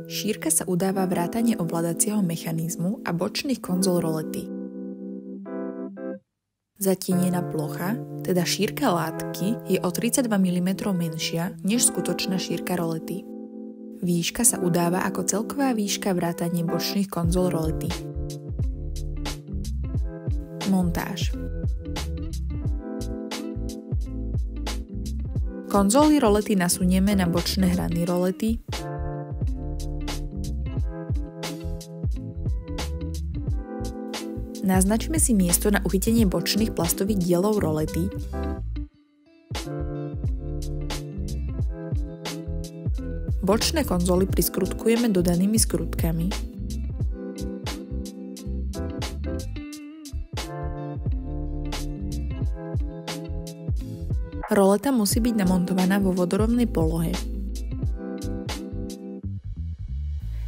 Šírka sa udáva vrátane ovládacieho mechanizmu a bočných konzol rolety. Zatienená plocha, teda šírka látky, je o 32 mm menšia než skutočná šírka rolety. Výška sa udáva ako celková výška vrátane bočných konzol rolety. Montáž. Konzoly rolety nasunieme na bočné hrany rolety. Naznačme si miesto na uchytenie bočných plastových dielov rolety. Bočné konzoly priskrutkujeme dodanými skrutkami. Roleta musí byť namontovaná vo vodorovnej polohe.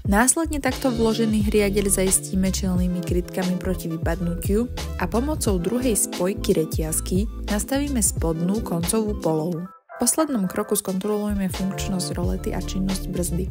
Následne takto vložený riadeľ zaistíme čelnými krytkami proti vypadnutiu a pomocou druhej spojky reťazky nastavíme spodnú koncovú polohu. V poslednom kroku skontrolujeme funkčnosť rolety a činnosť brzdy.